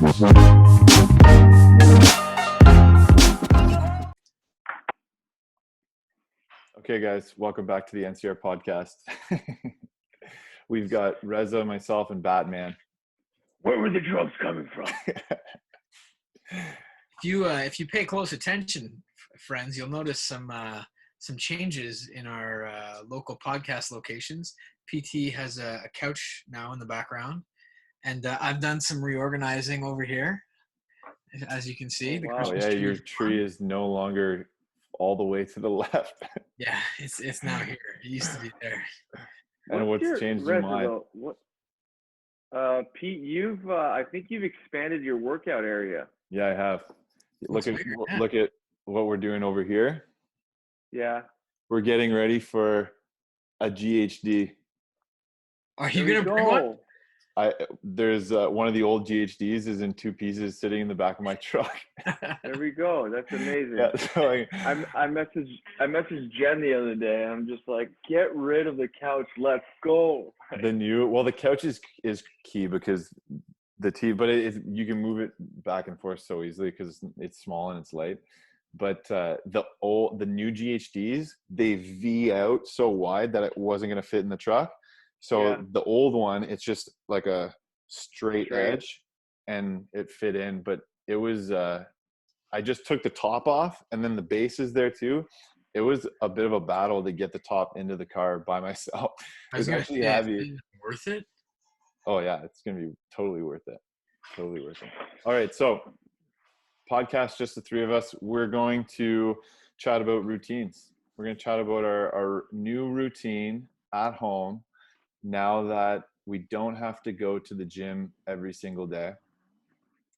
Okay, guys, welcome back to the NCR Podcast. We've got Reza, myself, and Batman. Where were the drugs coming from? If you pay close attention, friends, you'll notice some changes in our local podcast locations. PT has a couch now in the background, and I've done some reorganizing over here, as you can see. Oh, yeah, your tree is no longer all the way to the left. Yeah, it's now here. It used to be there. And what's changed in mine? Pete, I think you've expanded your workout area. Yeah, I have. Look at what we're doing over here. Yeah. We're getting ready for a GHD. Are you gonna bring one? There's one of the old GHDs is in two pieces sitting in the back of my truck. There we go. That's amazing. Yeah, so I messaged Jen the other day. I'm just like, get rid of the couch. Let's go. The couch is key because but you can move it back and forth so easily because it's small and it's light. But the new GHDs, they V out so wide that it wasn't going to fit in the truck. So yeah. The old one, it's just like a straight edge and it fit in, but it was, I just took the top off and then the base is there too. It was a bit of a battle to get the top into the car by myself. It was actually heavy. Worth it? Oh yeah, it's going to be totally worth it. Totally worth it. All right. So podcast, just the three of us, we're going to chat about routines. We're going to chat about our new routine at home. Now that we don't have to go to the gym every single day,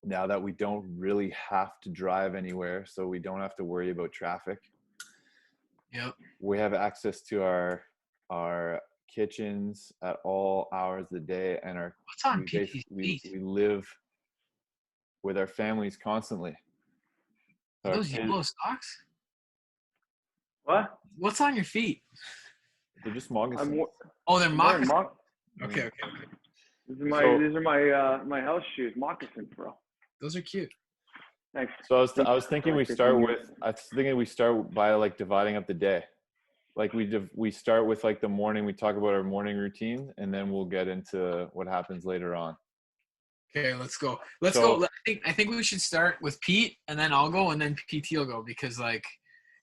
now that we don't really have to drive anywhere, so we don't have to worry about traffic. Yep. We have access to our kitchens at all hours of the day, and we live with our families constantly. Are those yellow socks? What? What's on your feet? They're just moccasins. They're moccasins. Okay. These are my house shoes, moccasins, bro. Those are cute. Thanks. So I was thinking we start by like dividing up the day. Like we start with like the morning. We talk about our morning routine, and then we'll get into what happens later on. Okay, let's go. Let's go. I think we should start with Pete, and then I'll go, and then PT will go, because like,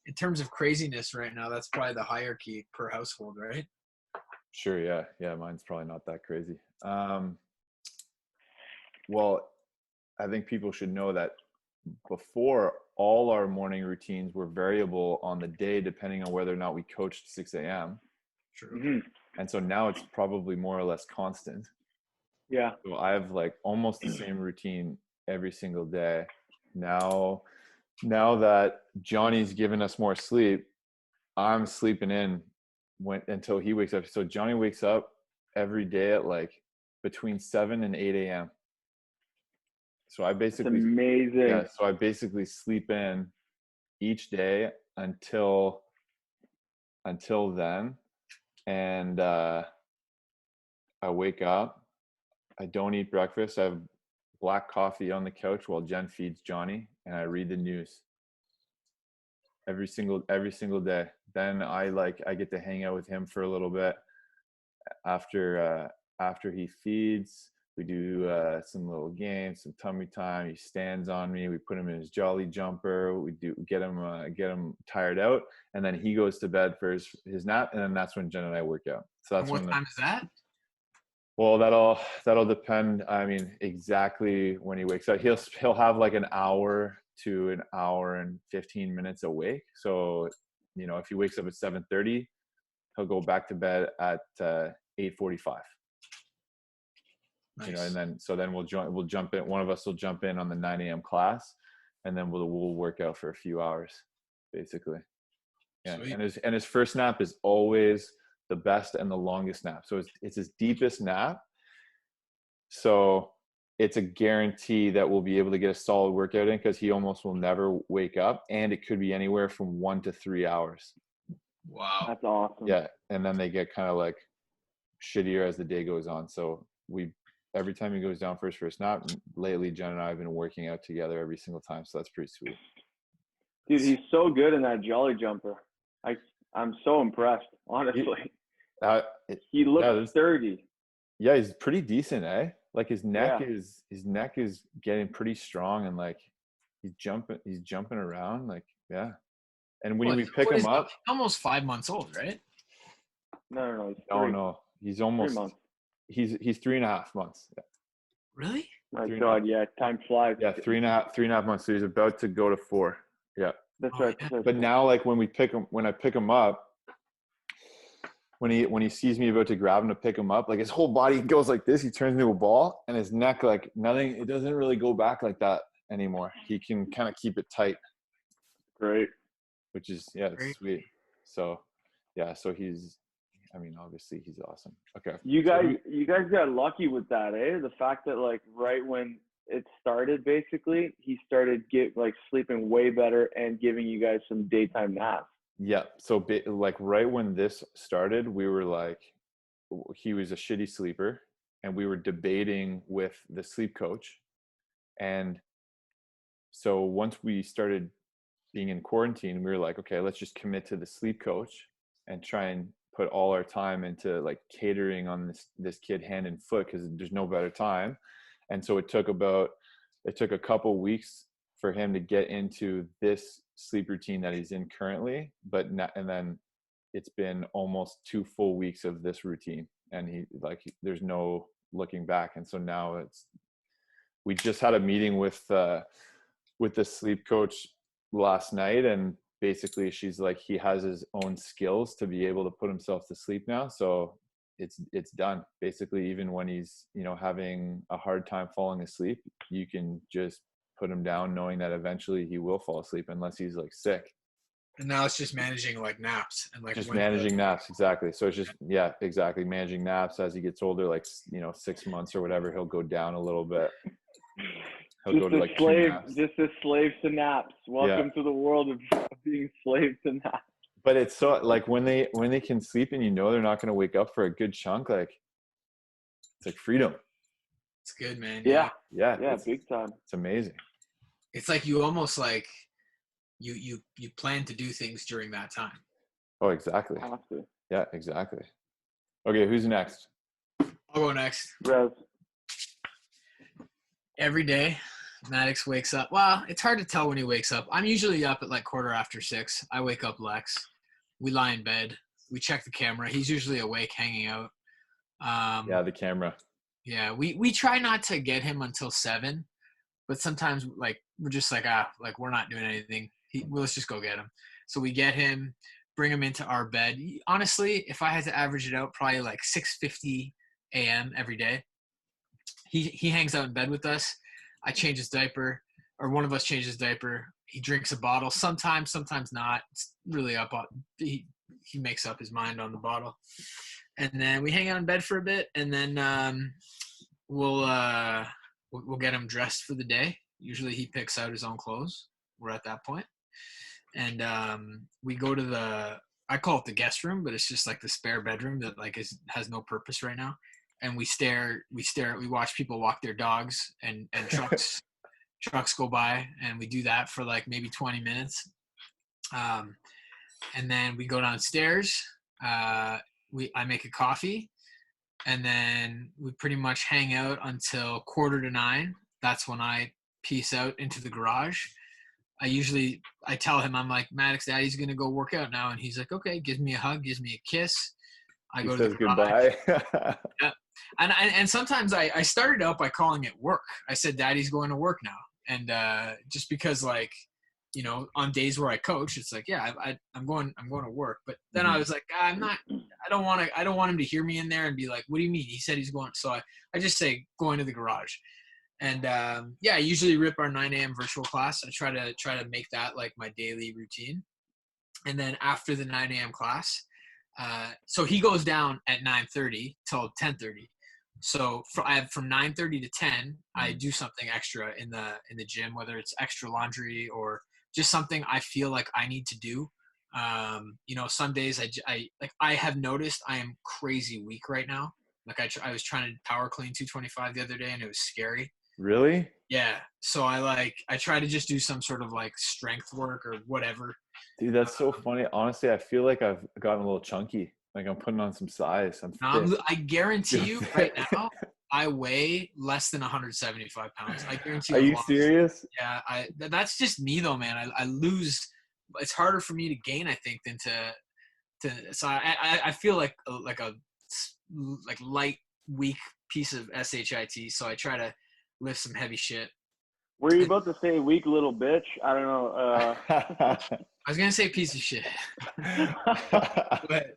in terms of craziness right now, that's probably the hierarchy per household, right? Sure, yeah. Yeah, mine's probably not that crazy. Well, I think people should know that before, all our morning routines were variable on the day depending on whether or not we coached 6 a.m. Sure. Mm-hmm. And so now it's probably more or less constant. Yeah. So I have like almost the same routine every single day. Now that Johnny's given us more sleep, I'm sleeping in until he wakes up. So Johnny wakes up every day at like between 7 and 8 a.m. So that's amazing. Yeah, so I basically sleep in each day until then. And I wake up. I don't eat breakfast. I have black coffee on the couch while Jen feeds Johnny, and I read the news every single day. Then I get to hang out with him for a little bit after he feeds. We do some little games, some tummy time. He stands on me. We put him in his jolly jumper. We get him tired out, and then he goes to bed for his nap, and then that's when Jen and I work out. So that's what time is that? Well, that'll depend. I mean, exactly when he wakes up. He'll have like an hour to an hour and 15 minutes awake. So, if he wakes up at 7:30, he'll go back to bed at 8:45. Nice. And then we'll jump in. One of us will jump in on the 9 a.m. class, and then we'll work out for a few hours, basically. Yeah. Sweet. And his first nap is always the best and the longest nap. So it's his deepest nap. So it's a guarantee that we'll be able to get a solid workout in, because he almost will never wake up, and it could be anywhere from 1 to 3 hours. Wow. That's awesome. Yeah. And then they get kind of like shittier as the day goes on. So we every time he goes down for a nap. Lately, Jen and I have been working out together every single time, so that's pretty sweet. Dude, he's so good in that jolly jumper. I'm so impressed, honestly. He looks sturdy. Yeah, he's pretty decent, eh? Like his neck Yeah. is getting pretty strong, and like he's jumping around, like, yeah. And when we pick him up, almost 5 months old, right? No, he's 3. Oh no, he's almost 3 months. He's 3.5 months. Yeah. Really? My God, yeah, time flies. Yeah, 3.5 months. So he's about to go to 4. Yeah. That's right. Yeah. But now, like when I pick him up, when he sees me about to grab him to pick him up, like his whole body goes like this. He turns into a ball, and his neck, like nothing. It doesn't really go back like that anymore. He can kind of keep it tight. Great. Which is, yeah, it's sweet. So, yeah, so obviously he's awesome. Okay. You guys got lucky with that, eh? The fact that like right when it started, basically, he started sleeping way better and giving you guys some daytime naps. Yeah. So like right when this started, we were like, he was a shitty sleeper, and we were debating with the sleep coach. And so once we started being in quarantine, we were like, okay, let's just commit to the sleep coach and try and put all our time into like catering on this kid hand and foot, because there's no better time. And so it took a couple weeks for him to get into this sleep routine that he's in currently, and then it's been almost 2 full weeks of this routine, and there's no looking back. And so now we just had a meeting with the sleep coach last night, and basically she's like, he has his own skills to be able to put himself to sleep now. So it's done. Basically, even when he's, having a hard time falling asleep, you can just put him down knowing that eventually he will fall asleep unless he's like sick. And now it's just managing like naps and like just managing naps. Exactly. So it's just, yeah, exactly. Managing naps as he gets older, like, 6 months or whatever, he'll go down a little bit. Just a slave to naps. Welcome to the world of being slave to naps. But it's so like when they can sleep and they're not going to wake up for a good chunk, like it's like freedom. It's good, man. Yeah, big time. It's amazing. It's like you almost like you plan to do things during that time. Oh, exactly. Have to. Yeah, exactly. Okay, who's next? I'll go next. Rev. Every day, Maddox wakes up. Well, it's hard to tell when he wakes up. I'm usually up at like 6:15. I wake up Lex. We lie in bed. We check the camera. He's usually awake, hanging out. The camera. Yeah, we try not to get him until 7, but sometimes like we're just like we're not doing anything. Let's just go get him. So we get him, bring him into our bed. Honestly, if I had to average it out, probably like 6:50 a.m. every day. He hangs out in bed with us. I change his diaper, or one of us changes his diaper. He drinks a bottle sometimes not. It's really up on he makes up his mind on the bottle. And then we hang out in bed for a bit, and then we'll get him dressed for the day. Usually he picks out his own clothes. We're at that point. And we go to I call it the guest room, but it's just like the spare bedroom that like has no purpose right now. And we watch people walk their dogs and trucks go by, and we do that for like maybe 20 minutes. And then we go downstairs. I make a coffee, and then we pretty much hang out until 8:45. That's when I peace out into the garage. I tell him, I'm like, Maddox, Daddy's going to go work out now. And he's like, okay, gives me a hug, gives me a kiss. I go to the garage. Goodbye. Yeah. And sometimes I started out by calling it work. I said, Daddy's going to work now. And just because like, on days where I coach, it's like, yeah, I'm going to work. But then I was like, I don't want him to hear me in there and be like, what do you mean? He said he's going. So I just say going to the garage. And I usually rip our 9 a.m. virtual class. I try to make that like my daily routine. And then after the 9 a.m. class, so he goes down at 9:30 till 10:30. So from 9:30 to 10, I do something extra in the gym, whether it's extra laundry or just something I feel like I need to do. Some days I have noticed I am crazy weak right now. Like I was trying to power clean 225 the other day, and it was scary. Really? Yeah. So I try to just do some sort of like strength work or whatever. Dude, that's so funny. Honestly, I feel like I've gotten a little chunky. Like I'm putting on some size. I'm fit. I guarantee you right now, I weigh less than 175 pounds. I guarantee you. Are you serious? Yeah. That's just me though, man. I lose. It's harder for me to gain, I think, than to. So I feel like a light, weak piece of shit. So I try to lift some heavy shit. Were you about to say weak little bitch? I don't know. I was gonna say piece of shit. But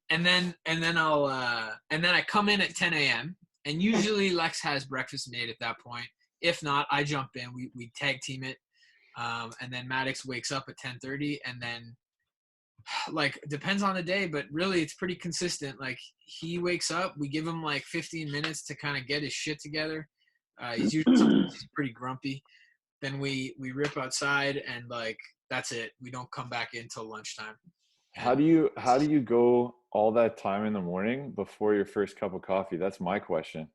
and then I come in at 10 a.m. and usually Lex has breakfast made at that point. If not, I jump in. We tag team it, and then Maddox wakes up at 10:30, and then like depends on the day, but really it's pretty consistent. Like he wakes up, we give him like 15 minutes to kind of get his shit together. He's pretty grumpy. Then we rip outside and like that's it. We don't come back in till lunchtime. How do you go all that time in the morning before your first cup of coffee? That's my question.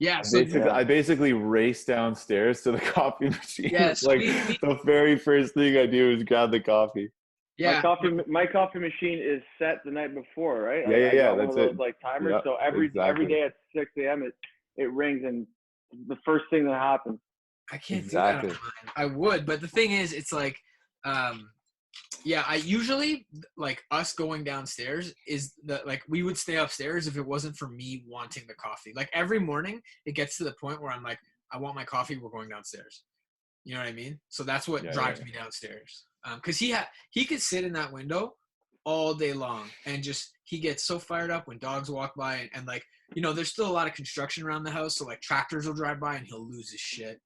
Yeah, so I basically race downstairs to the coffee machine. Yeah, so the very first thing I do is grab the coffee. Yeah, my coffee machine is set the night before, right? Yeah, that's it. Like timers. Yep, so every day at 6 a.m. it rings, and the first thing that happens. I can't do that on mine. I would, but the thing is, it's like, yeah, I usually like us going downstairs is that like we would stay upstairs if it wasn't for me wanting the coffee. Like every morning, it gets to the point where I'm like, I want my coffee. We're going downstairs. You know what I mean? So that's what drives me downstairs. Because he could sit in that window all day long and just he gets so fired up when dogs walk by and like you know there's still a lot of construction around the house, so like tractors will drive by and he'll lose his shit.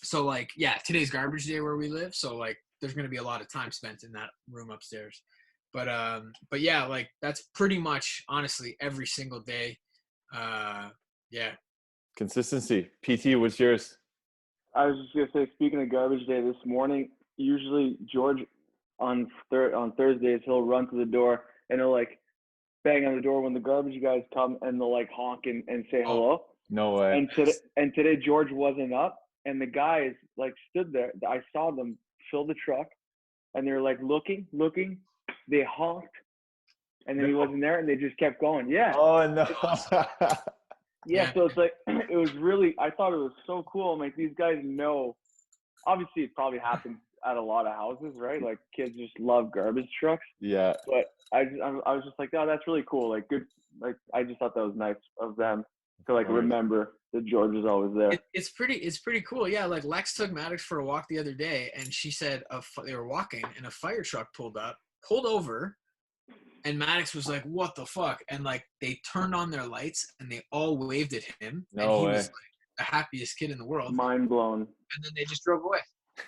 So like yeah, today's garbage day where we live, so like there's gonna be a lot of time spent in that room upstairs. But yeah, like that's pretty much honestly every single day. Yeah. Consistency. PT, what's yours? I was just gonna say, speaking of garbage day, this morning, usually George on Thursdays he'll run to the door and he'll like bang on the door when the garbage guys come and they'll like honk and say hello. No way. And today George wasn't up and the guys like stood there. I saw them fill the truck and they're like looking. They honked and then he wasn't there and they just kept going. Yeah. Oh no. Yeah, so it's like, it was really, I thought it was so cool. I'm like, these guys know, obviously it probably happens at a lot of houses, right? Like kids just love garbage trucks. Yeah. But I was just like, oh, that's really cool. Like good, like I just thought that was nice of them to like remember that George is always there. It's pretty cool. Yeah, like Lex took Maddox for a walk the other day and she said they were walking and a fire truck pulled over. And Maddox was like, what the fuck? And like they turned on their lights and they all waved at him. No and he way. was like the happiest kid in the world. Mind blown. And then they just drove away.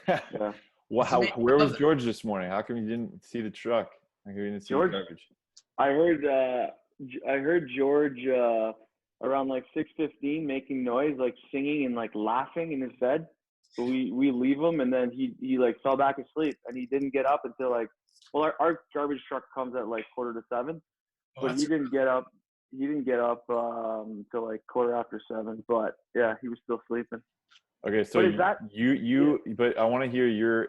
Yeah. Well, where was George this morning? How come you didn't see the truck? How come you didn't see the garbage? I heard George around like 6:15 making noise, like singing and like laughing in his bed. So we leave him and then he like fell back asleep and he didn't get up until like, well, our garbage truck comes at like 6:45, but he didn't get up. He didn't get up until like 7:15. But yeah, he was still sleeping. Okay, so but I want to hear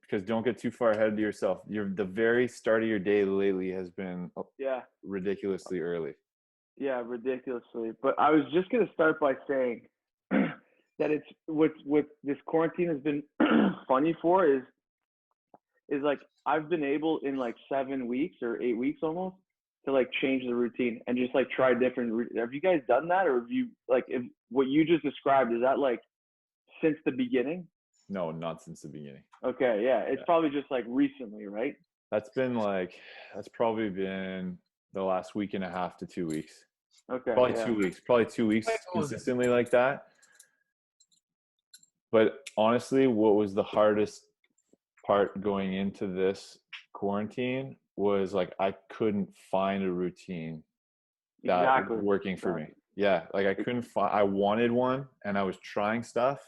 because don't get too far ahead of yourself. The very start of your day lately has been ridiculously early. Yeah, ridiculously. But I was just gonna start by saying that it's what this quarantine has been funny for is like I've been able in like 7 weeks or 8 weeks almost to like change the routine and just like try different. Have you guys done that, or have you like if what you just described, is that like since the beginning? No, not since the beginning. Okay, yeah, it's probably just like recently, right? That's probably been the last week and a half to 2 weeks. Okay, probably 2 weeks. Probably 2 weeks consistently like that. But honestly, what was the hardest part going into this quarantine was like I couldn't find a routine that was working for me. Yeah, like I couldn't find. I wanted one, and I was trying stuff,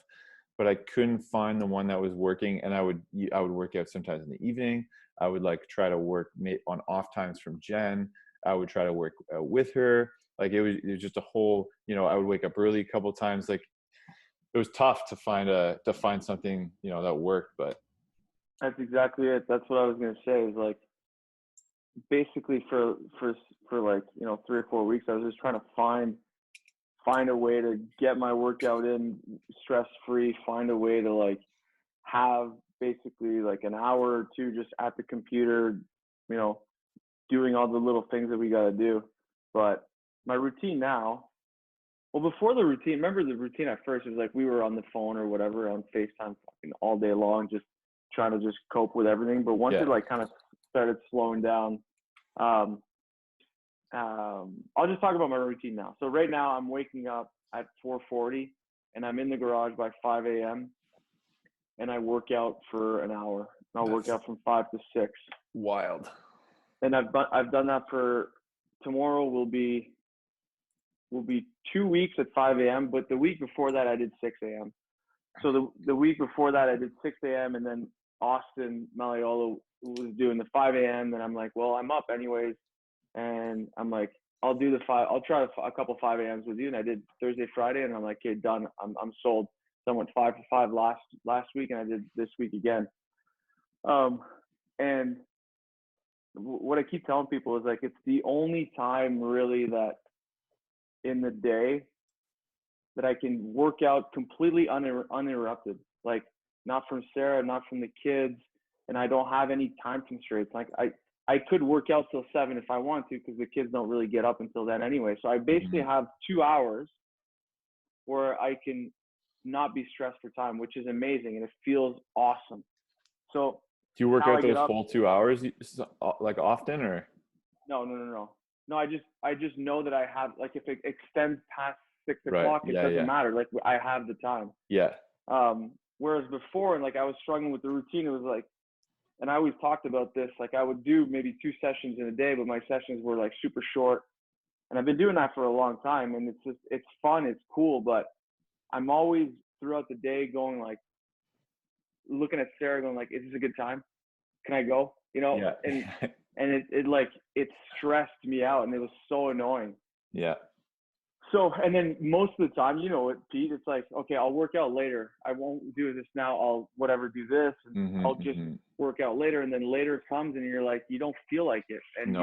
but I couldn't find the one that was working. And I would work out sometimes in the evening. I would like try to work on off times from Jen, I would try to work out with her. Like it was just a whole, I would wake up early a couple of times. Like it was tough to find something, that worked, but. That's exactly it. That's what I was going to say, is like, basically for like, 3 or 4 weeks, I was just trying to find a way to get my workout in stress free, find a way to like have basically like an hour or two just at the computer, doing all the little things that we got to do. But my routine now, well, before the routine, remember the routine at first was like we were on the phone or whatever on FaceTime all day long, just trying to just cope with everything. But once it like kind of started slowing down, I'll just talk about my routine now. So right now I'm waking up at 4:40 and I'm in the garage by 5 a.m. and I work out for an hour. And I'll work out from 5 to 6. Wild. And I've done that for, tomorrow will be 2 weeks at 5 a.m. But the week before that I did 6 a.m. So the week before that I did 6 a.m. and then Austin Malaiolo was doing the 5 a.m. and I'm like, well, I'm up anyways. And I'm like, I'll try a couple 5 a.m.s with you. And I did Thursday, Friday, and I'm like, okay, done. I'm sold. So I went 5 to 5 last week, and I did this week again. And what I keep telling people is like, it's the only time really that in the day that I can work out completely uninterrupted. Like not from Sarah, not from the kids, and I don't have any time constraints. Like I could work out till 7 if I want to, because the kids don't really get up until then anyway. So I basically have 2 hours where I can not be stressed for time, which is amazing, and it feels awesome. So do you work out those full 2 hours like often, or? No. No, I just know that I have, like, if it extends past 6 o'clock, it doesn't matter. Like I have the time. Yeah. Whereas before, like I was struggling with the routine. It was like, and I always talked about this, like I would do maybe 2 sessions in a day, but my sessions were like super short. And I've been doing that for a long time, and it's fun, it's cool, but I'm always throughout the day going like, looking at Sarah going like, is this a good time? Can I go? Yeah. And it stressed me out, and it was so annoying. Yeah. So, and then most of the time, Pete, it's like, okay, I'll work out later. I won't do this now. I'll do this. And I'll just work out later. And then later comes and you're like, you don't feel like it. And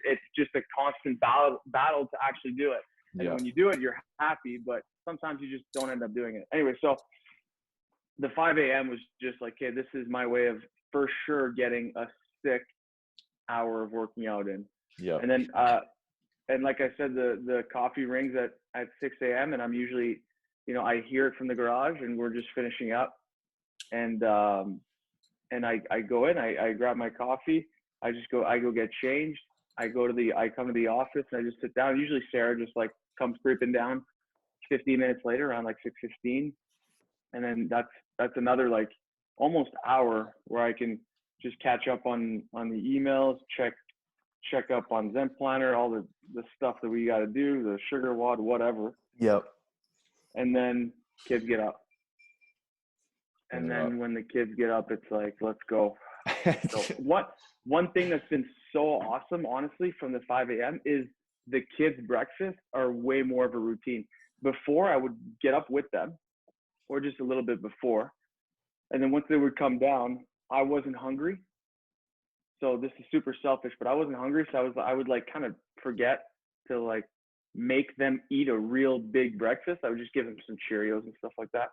it's just a constant battle to actually do it. And when you do it, you're happy, but sometimes you just don't end up doing it. Anyway, so the 5 a.m. was just like, okay, this is my way of for sure getting a sick hour of working out in. Yeah. And then, and like I said, the coffee rings at 6 a.m. and I'm usually, I hear it from the garage and we're just finishing up. And I go in, I grab my coffee. I go get changed. I come to the office and I just sit down. Usually Sarah just like comes creeping down 15 minutes later around like 6:15. And then that's another like almost hour where I can just catch up on the emails, check up on Zen Planner, all the stuff that we got to do, the sugar wad, whatever. Yep. And then kids get up. And then when the kids get up, it's like, let's go. So one thing that's been so awesome, honestly, from the 5 a.m. is the kids' breakfast are way more of a routine. Before, I would get up with them, or just a little bit before. And then once they would come down, I wasn't hungry. So this is super selfish, but I wasn't hungry. So I would like kind of forget to like make them eat a real big breakfast. I would just give them some Cheerios and stuff like that.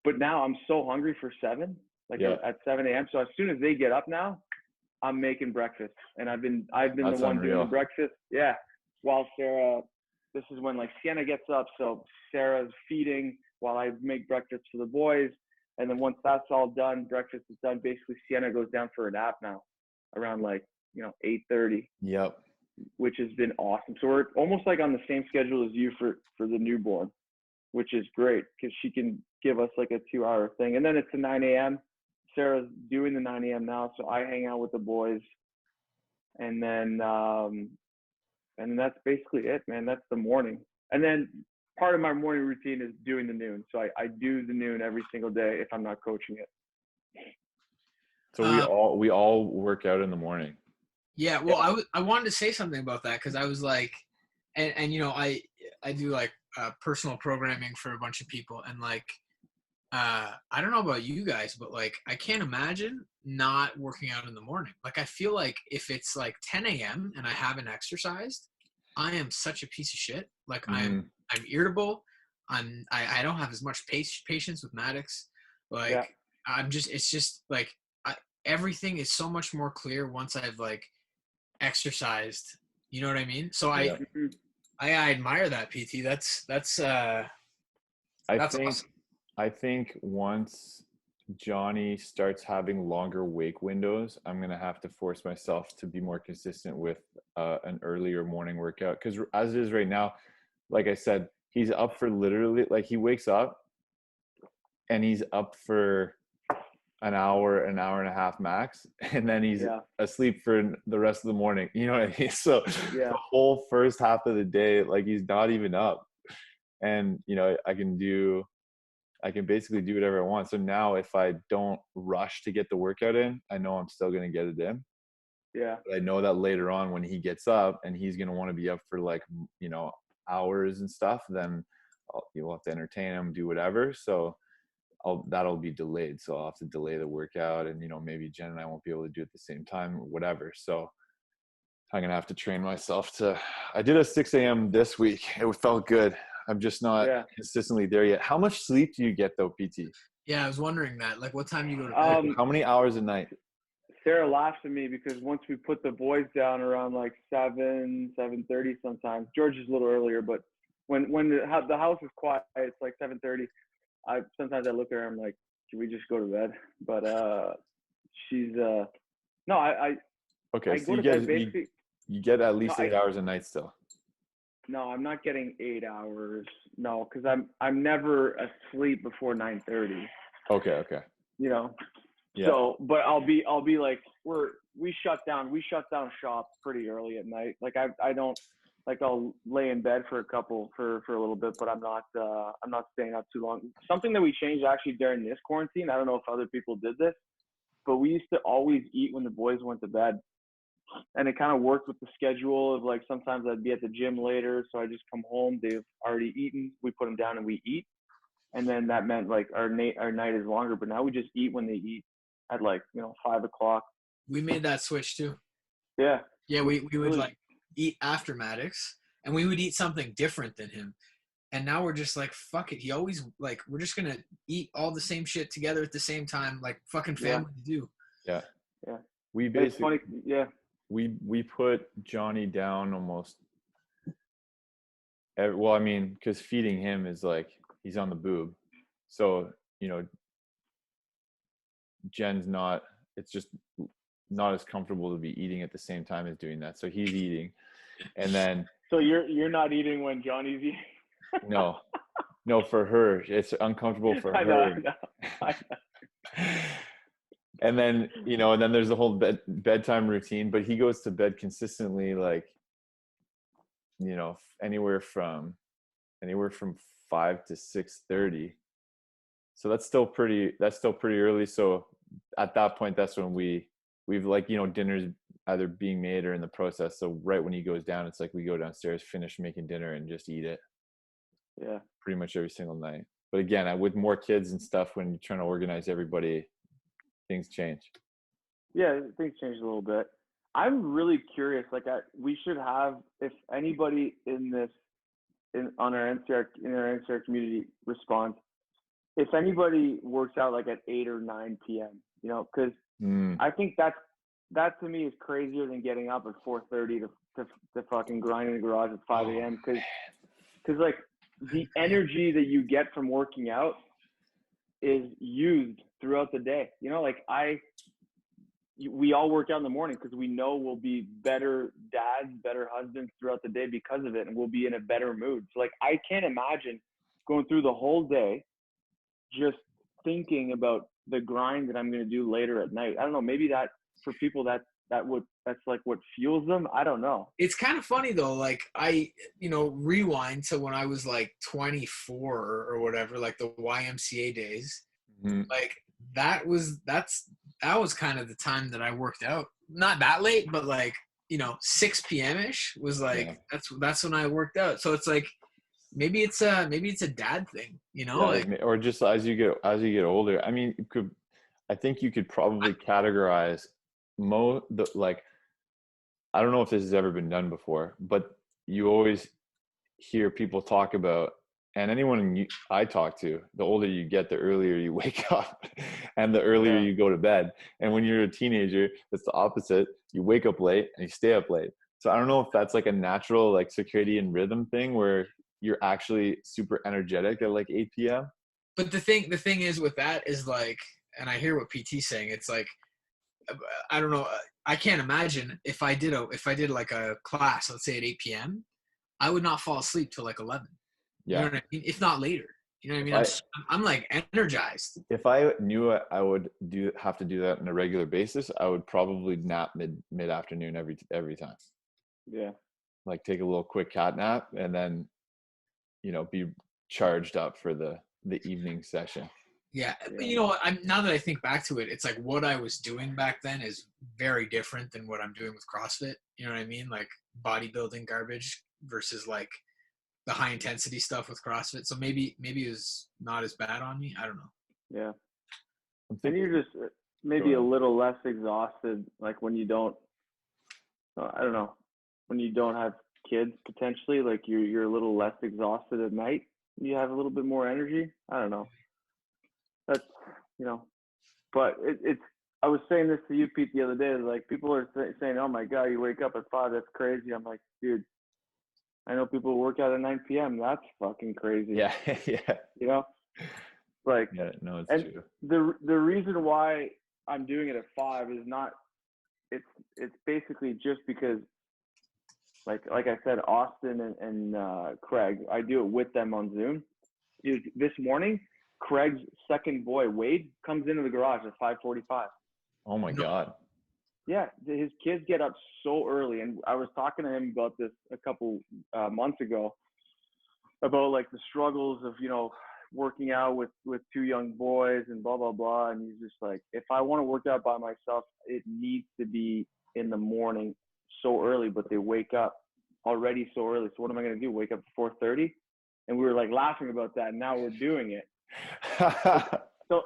But now I'm so hungry for 7, at 7 a.m. So as soon as they get up now, I'm making breakfast. And I've been That's the one unreal. doing the breakfast. Yeah. While Sarah, this is when like Sienna gets up. So Sarah's feeding while I make breakfast for the boys. And then once that's all done, breakfast is done. Basically, Sienna goes down for a nap now around 8:30. Yep. Which has been awesome. So we're almost like on the same schedule as you for the newborn, which is great because she can give us like a 2-hour thing. And then it's a 9 a.m. Sarah's doing the 9 a.m. now. So I hang out with the boys. And then that's basically it, man. That's the morning. And then part of my morning routine is doing the noon. So I do the noon every single day if I'm not coaching it. So we all work out in the morning. Yeah, well, I wanted to say something about that because I was like, and you know, I do like personal programming for a bunch of people, and like, I don't know about you guys, but like, I can't imagine not working out in the morning. Like, I feel like if it's like 10 a.m. and I haven't exercised, I am such a piece of shit. Like, I'm irritable. I don't have as much patience with Maddox. Like, it's just like everything is so much more clear once I've like exercised. You know what I mean? So I admire that, PT. That's awesome. I think once Johnny starts having longer wake windows, I'm going to have to force myself to be more consistent with an earlier morning workout. Because as it is right now, like I said, he's up for literally, like he wakes up and he's up for an hour and a half max, and then he's asleep for the rest of the morning. You know what I mean? So the whole first half of the day, like he's not even up. And, you know, I can basically do whatever I want. So now if I don't rush to get the workout in, I know I'm still going to get it in. Yeah. But I know that later on when he gets up and he's going to want to be up for like, you know, hours and stuff, then you'll have to entertain him, do whatever. So that'll be delayed. So I'll have to delay the workout, and, you know, maybe Jen and I won't be able to do it at the same time or whatever. So I'm going to have to train myself I did a 6 a.m. this week. It felt good. I'm just not consistently there yet. How much sleep do you get though, PT? Yeah, I was wondering that. Like, what time do you go to bed? How many hours a night? Sarah laughs at me because once we put the boys down around like 7:30 sometimes. George is a little earlier, but when the house is quiet, it's like 7:30. Sometimes I look at her, I'm like, can we just go to bed? But she's no, okay. I So go to bed basically. You get at least 8 hours a night still. No, I'm not getting 8 hours. No, because I'm never asleep before 9:30. Okay. You know. Yeah. So, but I'll be like we shut down shop pretty early at night. Like I don't, like, I'll lay in bed for a little bit, but I'm not staying up too long. Something that we changed actually during this quarantine, I don't know if other people did this, but we used to always eat when the boys went to bed. And it kind of worked with the schedule of, like, sometimes I'd be at the gym later, so I just come home, they've already eaten, we put them down and we eat. And then that meant like our night is longer, but now we just eat when they eat at, like, 5 o'clock. We made that switch too. Yeah. Yeah, we would like eat after Maddox, and we would eat something different than him. And now we're just like, fuck it. He always, like, we're just going to eat all the same shit together at the same time, like fucking family do. Yeah. Yeah. We basically, it's funny. Yeah. We put Johnny down almost well, I mean, because feeding him is like, he's on the boob. So, Jen's it's just not as comfortable to be eating at the same time as doing that. So he's eating. And then. So you're not eating when Johnny's eating? No, for her, it's uncomfortable for her. I know. And then, and then there's the whole bedtime routine, but he goes to bed consistently, like, anywhere from 5 to 6:30. So that's still pretty early. So at that point, that's when we've like, dinner's either being made or in the process. So right when he goes down, it's like we go downstairs, finish making dinner, and just eat it. Yeah. Pretty much every single night. But again, with more kids and stuff, when you're trying to organize everybody, things change. Yeah, things change a little bit. I'm really curious. Like, we should have, if anybody on our NCR community responds, if anybody works out like at 8 or 9 p.m., because I think that to me is crazier than getting up at 4:30 to fucking grind in the garage at 5 a.m. Because like the energy that you get from working out is used throughout the day. Like we all work out in the morning because we know we'll be better dads, better husbands throughout the day because of it, and we'll be in a better mood. So like I can't imagine going through the whole day just thinking about the grind that I'm going to do later at night. I don't know, maybe that for people that's like what fuels them. I don't know. It's kind of funny though. Like I, rewind to when I was like 24 or whatever, like the YMCA days. Mm-hmm. Like that was kind of the time that I worked out. Not that late, but like 6 p.m. ish was like, that's when I worked out. So it's like, maybe it's a dad thing, or just as you get older. I mean, I think you could probably categorize I don't know if this has ever been done before, but you always hear people talk about, and anyone I talk to, the older you get, the earlier you wake up and the earlier you go to bed. And when you're a teenager, it's the opposite. You wake up late and you stay up late. So I don't know if that's like a natural like circadian rhythm thing where you're actually super energetic at like 8 p.m. But the thing is with that is like, and I hear what PT's saying, it's like, I don't know. I can't imagine if I did like a class, let's say at 8 p.m., I would not fall asleep till like 11. Yeah. You know what I mean? If not later. You know what I mean? I'm like energized. If I knew I would have to do that on a regular basis, I would probably nap mid afternoon every time. Yeah. Like take a little quick cat nap and then, be charged up for the evening session. Yeah. Now that I think back to it, it's like what I was doing back then is very different than what I'm doing with CrossFit. You know what I mean? Like bodybuilding garbage versus like the high intensity stuff with CrossFit. So maybe it was not as bad on me. I don't know. Yeah. And you're just maybe a little less exhausted, like when you don't, I don't know, when you don't have kids potentially, like you're a little less exhausted at night. You have a little bit more energy. I don't know. That's, but it's, I was saying this to you, Pete, the other day, like people are saying, oh my God, you wake up at 5, that's crazy. I'm like, dude, I know people who work out at 9 p.m. That's fucking crazy. Yeah. Yeah. Like, yeah, no, it's true. The reason why I'm doing it at 5 is not, it's basically just because, like I said, Austin and Craig, I do it with them on Zoom. Dude, this morning, Craig's second boy, Wade, comes into the garage at 5:45. Oh my God. Yeah, his kids get up so early, and I was talking to him about this a couple months ago about like the struggles of working out with 2 young boys and blah blah blah, and he's just like, if I want to work out by myself, it needs to be in the morning so early, but they wake up already so early. So what am I going to do? Wake up at 4:30? And we were like laughing about that, and now we're doing it. So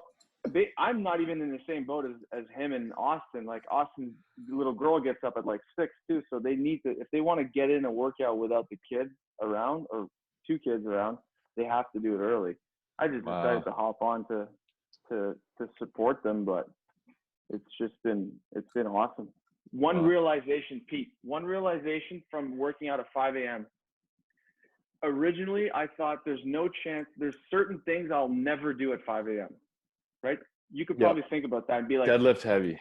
I'm not even in the same boat as him and Austin. Like Austin's little girl gets up at like 6 too. So they need to, if they want to get in a workout without the kids around or 2 kids around, they have to do it early. I just decided to hop on to support them, but it's been awesome. One realization, Pete, from working out at 5 a.m. Originally, I thought there's no chance, there's certain things I'll never do at 5 a.m. Right? You could probably think about that and be like, deadlift heavy.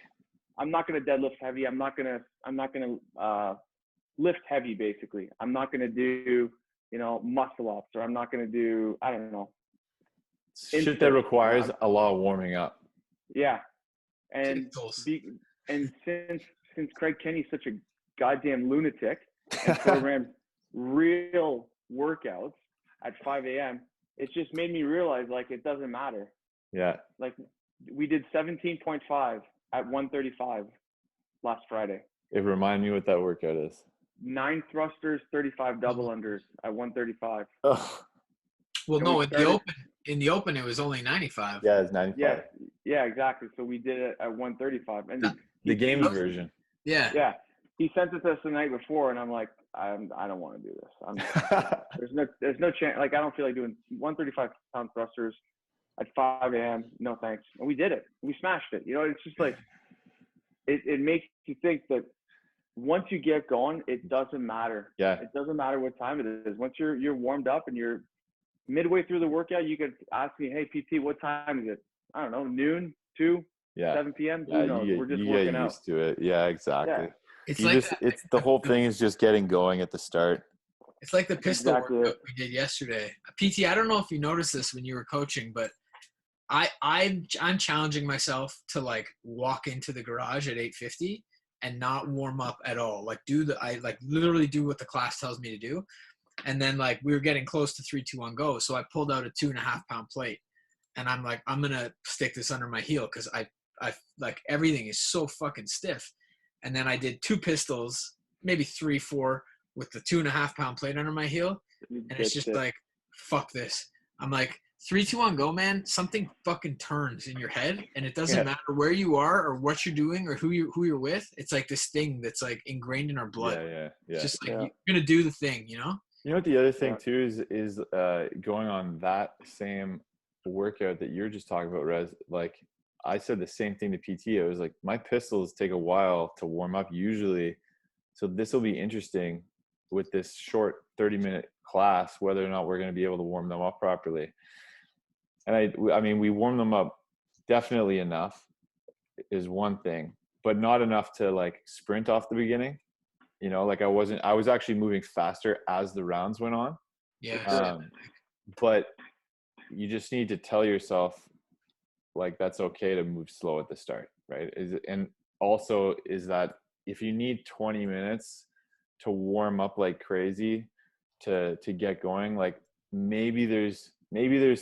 I'm not going to deadlift heavy. I'm not going to lift heavy, basically. I'm not going to do, muscle ups, or I'm not going to do, I don't know. Shit that requires a lot of warming up. Yeah. And since Craig Kenny's such a goddamn lunatic and programs real workouts at 5 a.m., it just made me realize like it doesn't matter. Yeah. Like we did 17.5 at 135 last Friday. It reminded me what that workout is. 9 thrusters, 35 double unders at 135. Oh. Well, no, in the open it was only 95. Yeah, it's 95. Yeah, exactly. So we did it at 135. And the games version. Yeah. Yeah. He sent it to us the night before, and I'm like, I don't want to do this. There's no chance. Like, I don't feel like doing 135-pound thrusters at 5 a.m. No thanks. And we did it. We smashed it. It's just like, it makes you think that once you get going, it doesn't matter. Yeah. It doesn't matter what time it is. Once you're warmed up and you're midway through the workout, you could ask me, hey, PT, what time is it? I don't know, noon, 2, 7 p.m. Yeah, Who knows? We're just working out. You get used to it. Yeah, exactly. Yeah. It's the whole thing is just getting going at the start. It's like the pistol workout we did yesterday. PT, I don't know if you noticed this when you were coaching, but I'm challenging myself to like walk into the garage at 8:50 and not warm up at all. Like I literally do what the class tells me to do. And then like we were getting close to 3, 2, 1, go. So I pulled out a 2.5-pound plate, and I'm like, I'm gonna stick this under my heel because I like everything is so fucking stiff. And then I did 2 pistols maybe 3-4 with the 2.5 pound plate under my heel. And it's just like, fuck this. I'm like, 3, 2, 1, go, man. Something fucking turns in your head, and it doesn't matter where you are or what you're doing or who you're with. It's like this thing that's like ingrained in our blood. Yeah. It's just like, you're gonna do the thing, you know. You know what the other thing too is going on that same workout that you're just talking about, Rez. Like I said the same thing to PT. I was like, my pistols take a while to warm up usually, so this will be interesting with this short 30-minute class, whether or not we're going to be able to warm them up properly. And I mean, we warm them up definitely enough is one thing, but not enough to like sprint off the beginning. You know, like I was actually moving faster as the rounds went on. Yeah. But you just need to tell yourself like, that's okay to move slow at the start. Right. And also is that if you need 20 minutes to warm up like crazy to get going, like maybe there's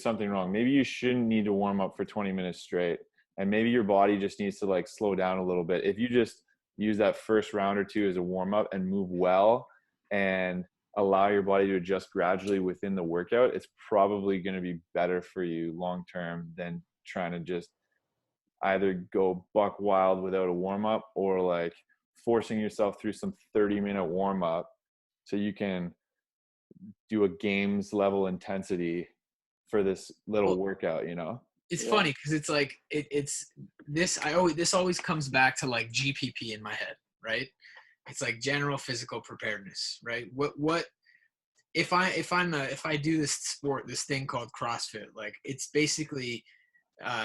something wrong. Maybe you shouldn't need to warm up for 20 minutes straight. And maybe your body just needs to like slow down a little bit. If you just use that first round or two as a warm up and move well and allow your body to adjust gradually within the workout, it's probably going to be better for you long term than trying to just either go buck wild without a warm up or like forcing yourself through some 30-minute warm up so you can do a games level intensity for this little workout, you know. It's funny because it's like this always comes back to like GPP in my head, right? It's like general physical preparedness, right? What if I do this sport, this thing called CrossFit, like it's basically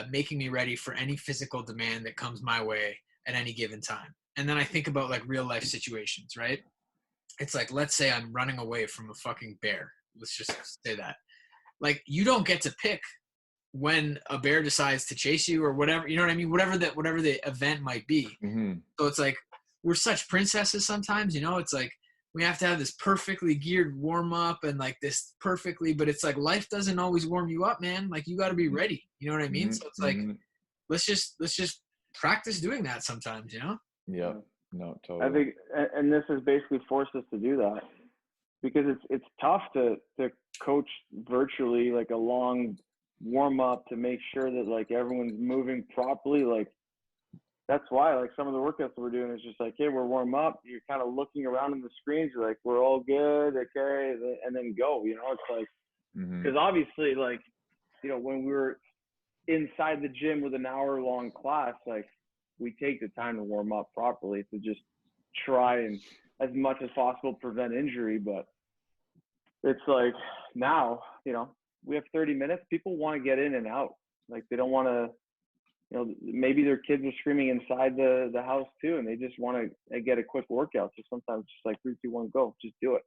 making me ready for any physical demand that comes my way at any given time. And then I think about like real life situations, right? It's like, let's say I'm running away from a fucking bear. Let's just say that. Like, you don't get to pick when a bear decides to chase you or whatever, you know what I mean? Whatever the event might be. Mm-hmm. So it's like, we're such princesses sometimes, you know, it's like, we have to have this perfectly geared warm up and like this perfectly, but it's like, life doesn't always warm you up, man. Like you got to be ready. You know what I mean? Mm-hmm. So it's like, let's just practice doing that sometimes, you know? Yeah, no, totally. I think, and this has basically forced us to do that because it's tough to coach virtually like a long warm up to make sure that like everyone's moving properly. Like that's why like some of the workouts that we're doing is just like, hey, we're warm up. You're kind of looking around in the screens. You're like, we're all good, okay, and then go. You know, it's like because obviously like, you know, when we were inside the gym with an hour-long class, like we take the time to warm up properly to just try and as much as possible prevent injury. But it's like now, you know, we have 30 minutes. People want to get in and out. Like they don't want to, you know, maybe their kids are screaming inside the house too, and they just want to get a quick workout. So sometimes just like 3, 2, 1, go, just do it.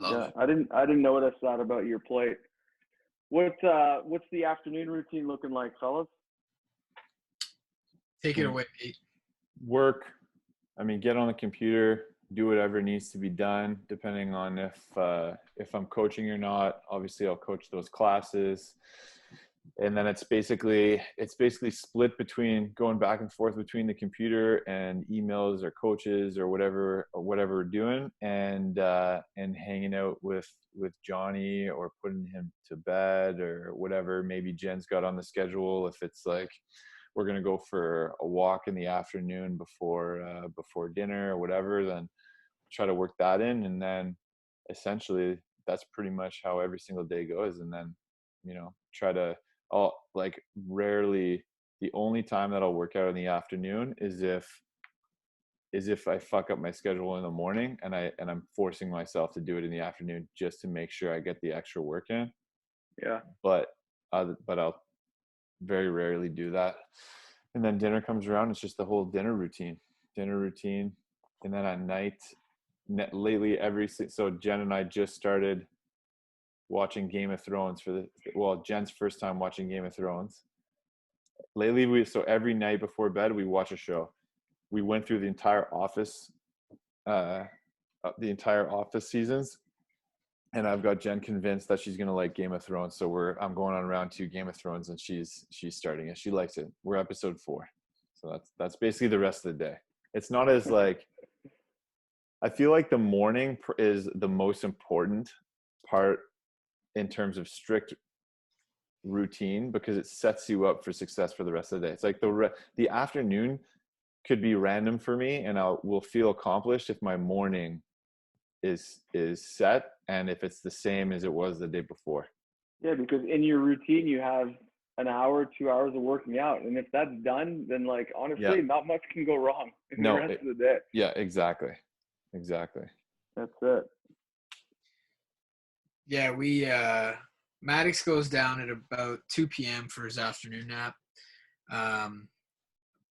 I didn't notice that about your plate. What's the afternoon routine looking like, fellas? Take it away, Pete. Work. I mean, get on the computer, do whatever needs to be done, depending on if I'm coaching or not. Obviously, I'll coach those classes, and then it's basically split between going back and forth between the computer and emails or coaches or whatever we're doing, and hanging out with Johnny or putting him to bed or whatever. Maybe Jen's got on the schedule. If it's like we're going to go for a walk in the afternoon before dinner or whatever, then try to work that in. And then essentially that's pretty much how every single day goes. And then, you know, rarely, the only time that I'll work out in the afternoon is if I fuck up my schedule in the morning and I'm forcing myself to do it in the afternoon just to make sure I get the extra work in. Yeah. But I'll very rarely do that. And then dinner comes around, it's just the whole dinner routine. And then at night, lately so Jen and I just started watching Game of Thrones Jen's first time watching Game of Thrones. Lately, so every night before bed, we watch a show. We went through the entire Office seasons. And I've got Jen convinced that she's gonna like Game of Thrones. So I'm going on round 2 Game of Thrones, and she's starting it. She likes it. We're episode 4, so that's basically the rest of the day. It's not as like I feel like the morning is the most important part in terms of strict routine, because it sets you up for success for the rest of the day. It's like the afternoon could be random for me, and will feel accomplished if my morning is set, and if it's the same as it was the day before. Yeah, because in your routine you have an hour, 2 hours of working out, and if that's done, then like honestly, not much can go wrong in the rest of the day. Yeah, exactly. That's it. Yeah, we Maddox goes down at about 2 p.m. for his afternoon nap.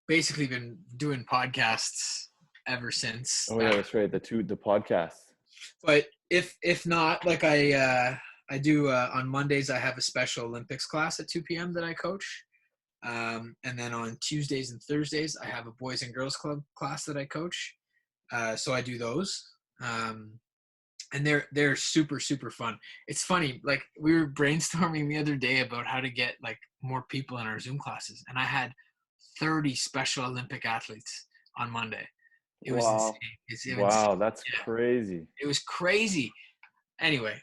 Basically been doing podcasts ever since. Oh yeah, that's right. The podcast. But if not, like I do on Mondays, I have a Special Olympics class at 2 p.m. that I coach. And then on Tuesdays and Thursdays, I have a Boys and Girls Club class that I coach. So I do those. And they're super, super fun. It's funny, like we were brainstorming the other day about how to get like more people in our Zoom classes. And I had 30 Special Olympic athletes on Monday. It was insane. Wow, that's crazy. It was crazy. Anyway.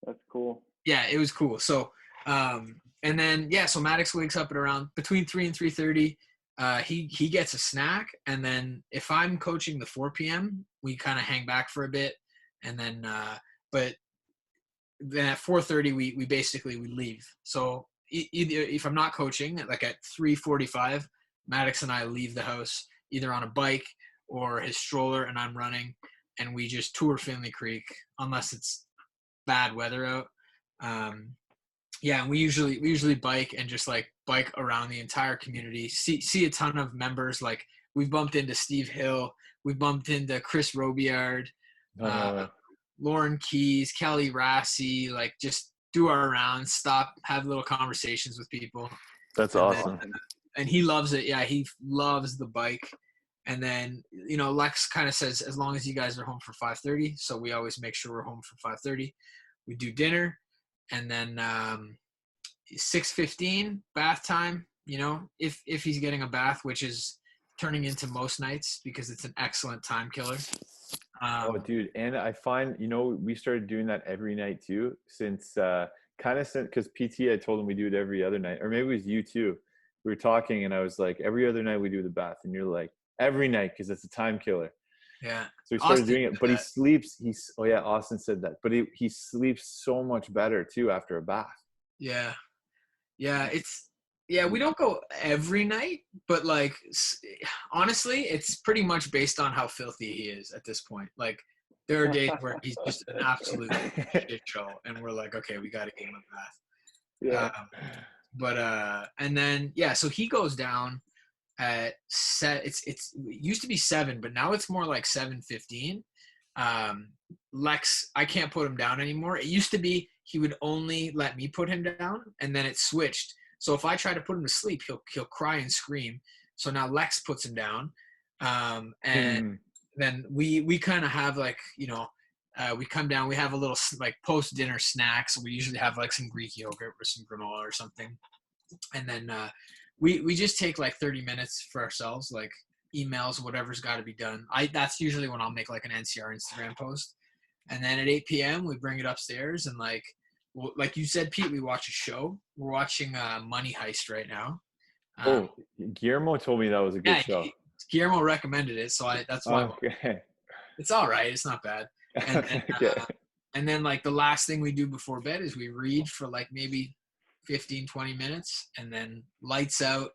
That's cool. Yeah, it was cool. So, and then, so Maddox wakes up at around between 3 and 3:30. He gets a snack. And then if I'm coaching the 4 p.m., we kind of hang back for a bit. And then, but then at 4:30, we basically leave. So either if I'm not coaching, like at 3:45, Maddox and I leave the house either on a bike or his stroller, and I'm running, and we just tour Finley Creek unless it's bad weather out. And we usually bike and just like bike around the entire community, see a ton of members. Like we've bumped into Steve Hill, we've bumped into Chris Robillard, Lauren Keys, Kelly Rassi, like just do our rounds, stop, have little conversations with people. That's awesome. And he loves it. Yeah, he loves the bike. And then, Lex kind of says, as long as you guys are home for 5:30. So we always make sure we're home for 5:30. We do dinner. And then 6:15, bath time, if he's getting a bath, which is turning into most nights because it's an excellent time killer. Dude. And I find, we started doing that every night too, since because PT, I told him we do it every other night, or maybe it was you too. We were talking and I was like, every other night we do the bath, and you're like, every night, because it's a time killer. Yeah. So he started doing it, but he sleeps. Austin said that, but he sleeps so much better too after a bath. Yeah. Yeah. We don't go every night, but like, honestly, it's pretty much based on how filthy he is at this point. Like there are days where he's just an absolute shit show, and we're like, okay, we got to give him a bath. Yeah. And then, so he goes down at it used to be 7, but now it's more like 7:15. Lex, I can't put him down anymore. It used to be he would only let me put him down, and then it switched. So if I try to put him to sleep, he'll cry and scream. So now Lex puts him down, and then we kind of have like, we come down, we have a little like post dinner snacks. We usually have like some Greek yogurt or some granola or something, and then we just take like 30 minutes for ourselves, like emails, whatever's got to be done. That's usually when I'll make like an NCR Instagram post, and then at 8 p.m. we bring it upstairs, and like you said, Pete, we watch a show. We're watching Money Heist right now. Guillermo told me that was a good show. Guillermo recommended it, so that's why. Okay. It's all right. It's not bad. And then like the last thing we do before bed is we read for like maybe 15, 20 minutes, and then lights out.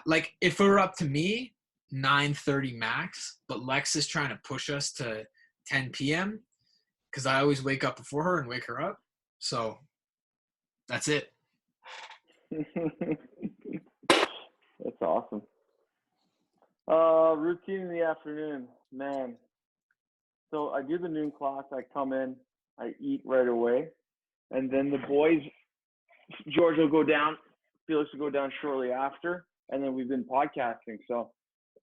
Like if it were up to me, 9:30 max, but Lex is trying to push us to 10 p.m. because I always wake up before her and wake her up. So that's it. That's awesome. Routine in the afternoon, man. So I do the noon class. I come in, I eat right away, and then the boys, George will go down, Felix will go down shortly after, and then we've been podcasting. So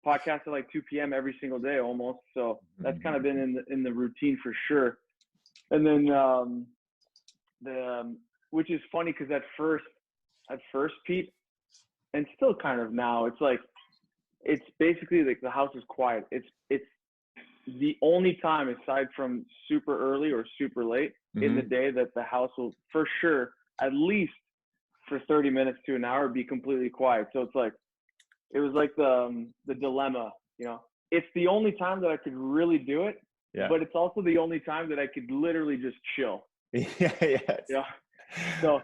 podcast at like 2 p.m. every single day almost. So that's kind of been in the routine for sure. And then which is funny because at first Pete, and still kind of now, it's like, it's basically like the house is quiet. It's the only time aside from super early or super late in the day that the house will for sure at least for 30 minutes to an hour be completely quiet. So it's like, it was like the dilemma, you know, it's the only time that I could really do it, but it's also the only time that I could literally just chill. Yeah. So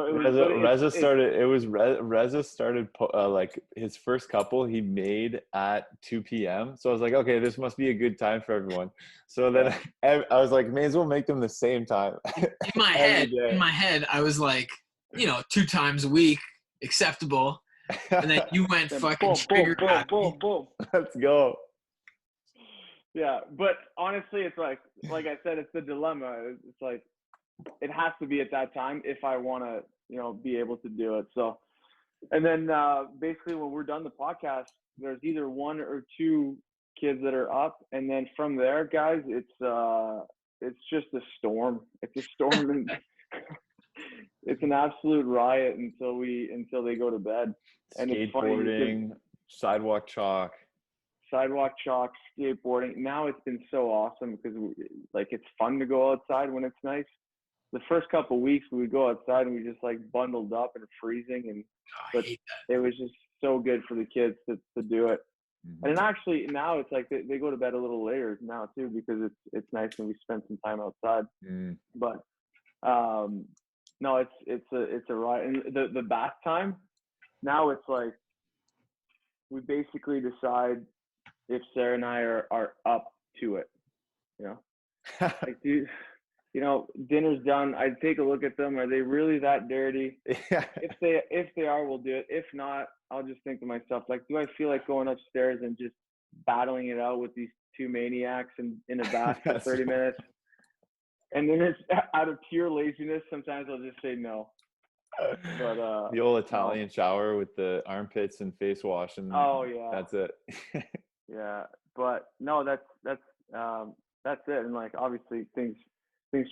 it was Reza started like his first couple he made at 2 p.m. So I was like, okay, this must be a good time for everyone. So then I was like, may as well make them the same time. In my head, I was like, you know, 2 times a week, acceptable. And then you went fucking boom. Let's go. Yeah, but honestly, it's like I said, it's the dilemma. It's like, it has to be at that time if I want to, you know, be able to do it. So, and then basically when we're done the podcast, there's either 1 or 2 kids that are up, and then from there, guys, it's just a storm. It's a storm, and it's an absolute riot until they go to bed. And skateboarding, sidewalk chalk, skateboarding. Now it's been so awesome because it's fun to go outside when it's nice. The first couple of weeks we would go outside and we just like bundled up and freezing, but it was just so good for the kids to do it. And actually now it's like they go to bed a little later now too, because it's nice and we spend some time outside. But no, it's a riot. And the bath time now, it's like we basically decide if Sarah and I are up to it, you know. Like, dude, you know, dinner's done. I'd take a look at them. Are they really that dirty? If they are, we'll do it. If not, I'll just think to myself, like, do I feel like going upstairs and just battling it out with these 2 maniacs in a bath for 30 minutes? And then it's out of pure laziness. Sometimes I'll just say no. But the old Italian shower with the armpits and face wash, and that's it. Yeah, but no, that's it. And like, obviously things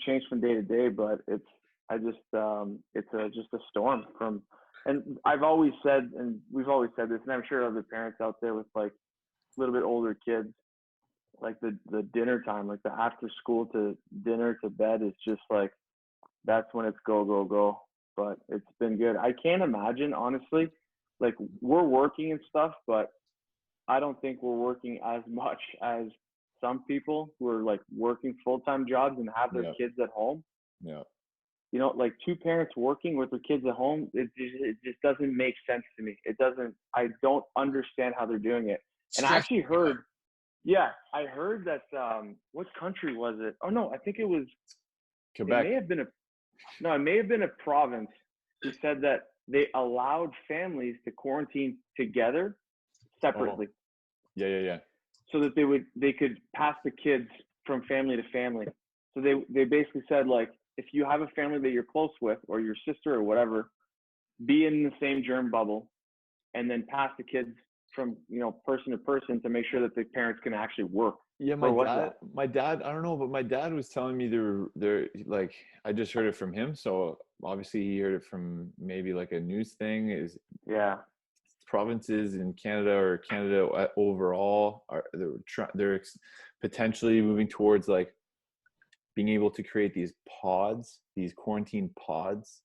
change from day to day, but it's just a storm from. And I've always said, and we've always said this, and I'm sure other parents out there with like a little bit older kids, like the dinner time, like the after school to dinner to bed is just like, that's when it's go. But it's been good. I can't imagine, honestly, like, we're working and stuff, but I don't think we're working as much as some people who are like working full-time jobs and have their kids at home. Yeah. You know, like 2 parents working with their kids at home, it just doesn't make sense to me. I don't understand how they're doing it. And I actually heard, I heard that, what country was it? Oh no, I think it was Quebec. It may have been a province who said that they allowed families to quarantine together separately. Yeah. So that they could pass the kids from family to family. So they basically said, like, if you have a family that you're close with, or your sister or whatever, be in the same germ bubble, and then pass the kids from, you know, person to person to make sure that the parents can actually work. Yeah, my dad, I don't know, but my dad was telling me they're like, I just heard it from him. So obviously he heard it from maybe like a news thing, is provinces in Canada, or Canada overall, they're potentially moving towards like being able to create these quarantine pods.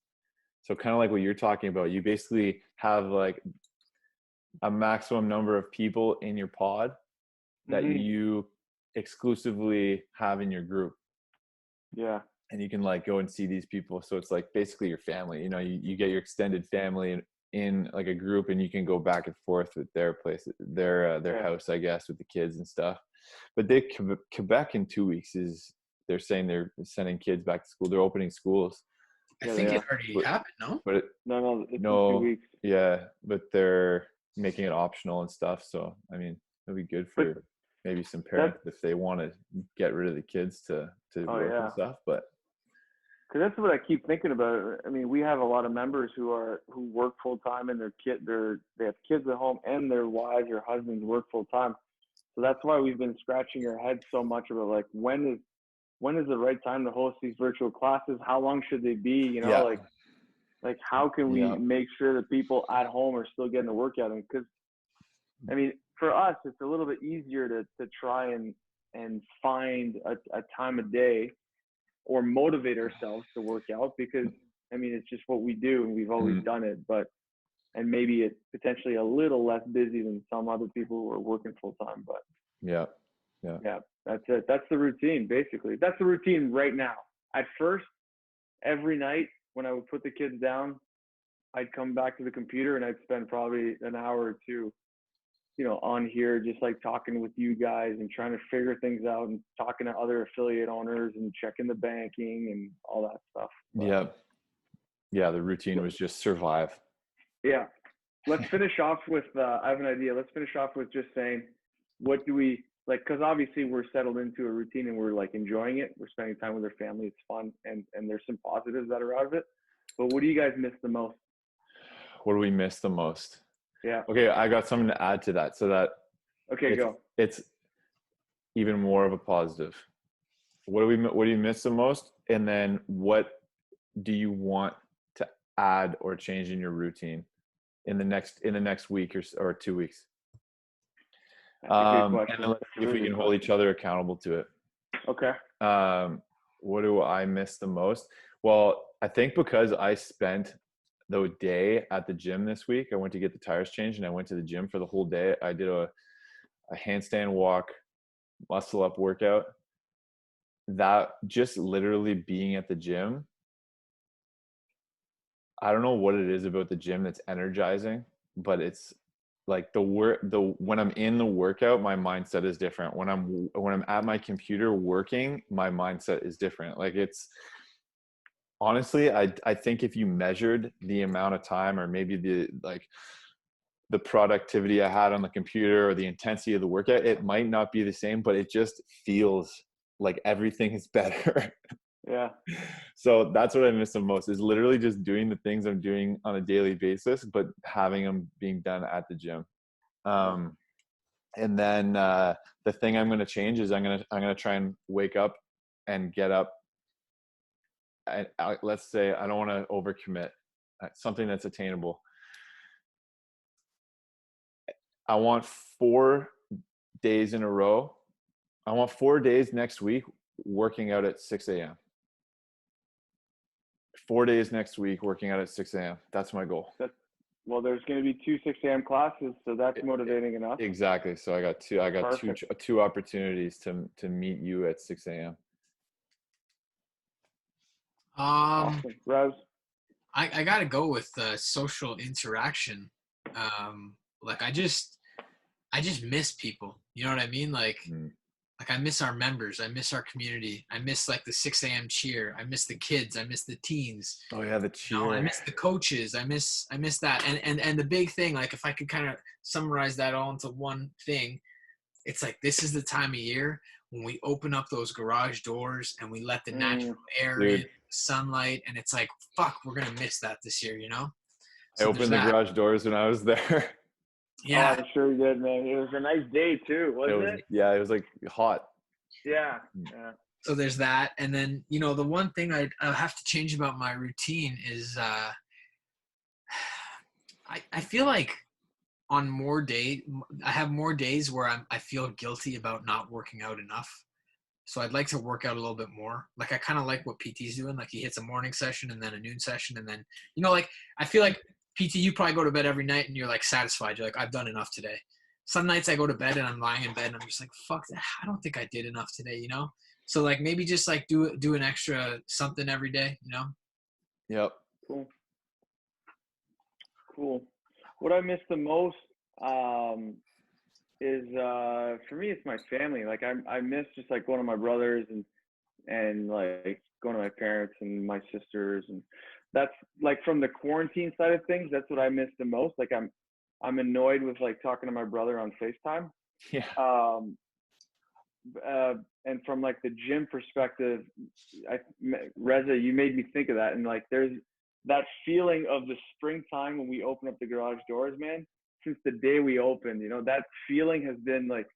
So kind of like what you're talking about, you basically have like a maximum number of people in your pod that you exclusively have in your group. Yeah. And you can like go and see these people. So it's like basically your family, you know, you get your extended family in like a group, and you can go back and forth with their place, their house, I guess, with the kids and stuff. But Quebec in 2 weeks they're saying they're sending kids back to school. They're opening schools. I think it already happened, no? But it's in 2 weeks. Yeah, but they're making it optional and stuff. So I mean, it'll be good for maybe some parents if they want to get rid of the kids to work and stuff. But because that's what I keep thinking about. I mean, we have a lot of members who work full time, and they have kids at home, and their wives or husbands work full time. So that's why we've been scratching our heads so much about, like, when is the right time to host these virtual classes? How long should they be? You know, like how can we make sure that people at home are still getting the workout in? Because I mean, for us, it's a little bit easier to try and and find a time of day or motivate ourselves to work out, because I mean, it's just what we do and we've always done it, and maybe it's potentially a little less busy than some other people who are working full time, but Yeah. that's it. That's the routine, basically. That's the routine right now. At first, every night when I would put the kids down, I'd come back to the computer and I'd spend probably an hour or two, on here, just like talking with you guys and trying to figure things out and talking to other affiliate owners and checking the banking and all that stuff. But, Yeah. The routine was just survive. yeah. Let's finish off with, I have an idea. Let's finish off with just saying, what do we like? Cause obviously we're settled into a routine and we're like enjoying it. We're spending time with our family. It's fun. And there's some positives that are out of it, but what do you guys miss the most? What do we miss the most? Yeah. Okay. I got something to add to that. So that it's even more of a positive. What do you miss the most? And then what do you want to add or change in your routine in the next week or 2 weeks? That's a good And question. then let's see if we can hold each other accountable to it. Okay. What do I miss the most? Well, I think because I spent the day at the gym this week, I went to get the tires changed and I went to the gym for the whole day. I did a handstand walk, muscle up workout. That just literally being at the gym, I don't know what it is about the gym that's energizing, but it's like when I'm in the workout, my mindset is different. When I'm at my computer working, my mindset is different. Like it's honestly, I think if you measured the amount of time or maybe the productivity I had on the computer or the intensity of the workout, it might not be the same, but it just feels like everything is better. Yeah. So that's what I miss the most, is literally just doing the things I'm doing on a daily basis, but having them being done at the gym. And then the thing I'm going to change is I'm going to try and wake up and get up. And let's say I don't want to overcommit, something that's attainable. I want 4 days in a row. I want 4 days next week working out at 6 a.m. 4 days next week working out at 6 a.m. That's my goal. Well, there's going to be 2 6 a.m. classes, so that's motivating enough. Exactly. So I got two opportunities to meet you at 6 a.m. Awesome. Raz? I gotta go with social interaction. Like I just miss people. You know what I mean? Like I miss our members. I miss our community. I miss like the 6 a.m. cheer. I miss the kids. I miss the teens. Oh yeah, the cheer. I miss the coaches. I miss that. And the big thing, like if I could kind of summarize that all into one thing, it's like this is the time of year when we open up those garage doors and we let the natural air in, sunlight, and it's like, fuck, we're gonna miss that this year, So I opened the garage doors when I was there. Yeah. Oh, I'm sure you did, man. It was a nice day too, wasn't it? Yeah, it was like hot. Yeah. So there's that. And then, the one thing I'll have to change about my routine is I feel like on more days, I have more days where I feel guilty about not working out enough. So I'd like to work out a little bit more. Like I kind of like what PT's doing. Like he hits a morning session and then a noon session. And then, like I feel like PT, you probably go to bed every night and you're like satisfied. You're like, I've done enough today. Some nights I go to bed and I'm lying in bed and I'm just like, fuck that. I don't think I did enough today, So like maybe just like do an extra something every day, Yep. Cool. What I miss the most is for me it's my family. Like I miss just like going to my brothers and like going to my parents and my sisters, and that's like from the quarantine side of things, that's what I miss the most. Like I'm annoyed with like talking to my brother on FaceTime. Yeah. And from like the gym perspective, Reza, you made me think of that. And like there's that feeling of the springtime when we open up the garage doors, man. Since the day we opened, that feeling has been like,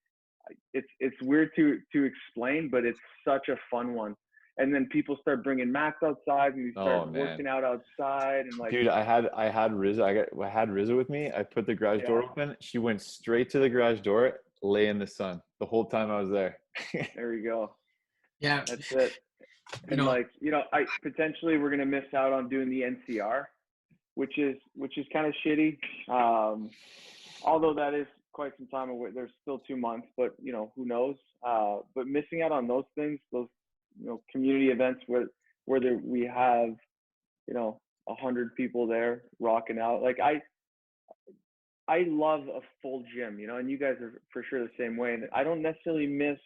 it's weird to explain, but it's such a fun one. And then people start bringing mats outside and we start working out outside. And like, dude, I had Riza. I had Riza with me. I put the garage door open. She went straight to the garage door, lay in the sun the whole time I was there. There we go. Yeah. That's it. And potentially we're gonna miss out on doing the NCR, which is kind of shitty. Although that is quite some time away. There's still 2 months, but who knows? But missing out on those things, those community events where we have 100 people there rocking out. Like I love a full gym, and you guys are for sure the same way. And I don't necessarily miss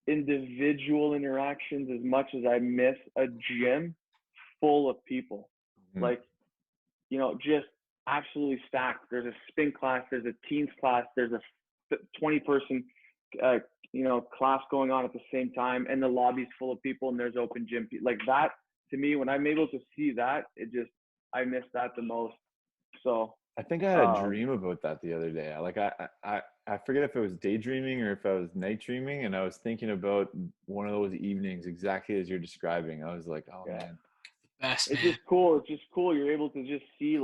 individual interactions as much as I miss a gym full of people. Mm-hmm. Like, just absolutely stacked. There's a spin class, there's a teens class, there's a 20-person, class going on at the same time, and the lobby's full of people, and there's open gym. Like that, to me, when I'm able to see that, I miss that the most. So I think I had a dream about that the other day. Like I forget if it was daydreaming or if I was night dreaming, and I was thinking about one of those evenings exactly as you're describing. I was like, oh yeah. Man. Best, it's man. just cool. It's just cool. You're able to just see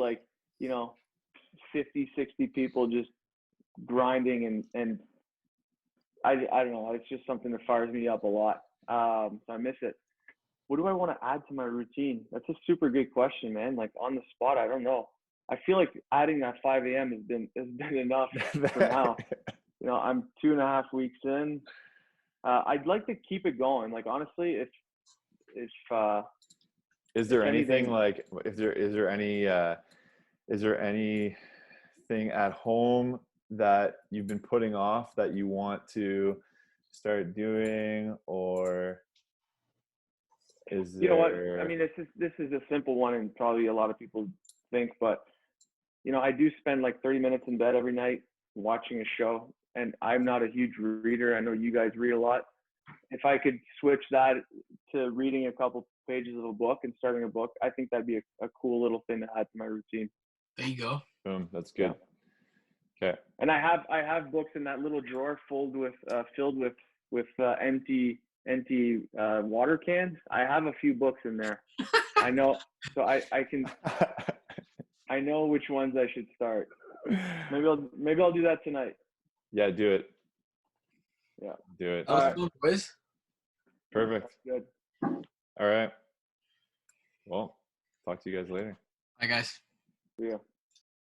50, 60 people just grinding and I don't know. It's just something that fires me up a lot. So I miss it. What do I want to add to my routine? That's a super good question, man. Like on the spot, I don't know. I feel like adding that 5 a.m. has been enough for now. I'm 2.5 weeks in. I'd like to keep it going. Like honestly, if is there anything like is there anything at home that you've been putting off that you want to start doing, or is there... You know what? I mean, this is a simple one, and probably a lot of people think, but I do spend like 30 minutes in bed every night watching a show, and I'm not a huge reader. I know you guys read a lot. If I could switch that to reading a couple pages of a book and starting a book, I think that'd be a cool little thing to add to my routine. There you go. Boom. That's good. Yeah. Okay. And I have books in that little drawer filled with empty water cans. I have a few books in there. I know, so I can. I know which ones I should start. Maybe I'll do that tonight. Yeah, do it. Yeah. Do it. All right. Boys. Perfect. Good. All right. Well, talk to you guys later. Bye, guys. See ya.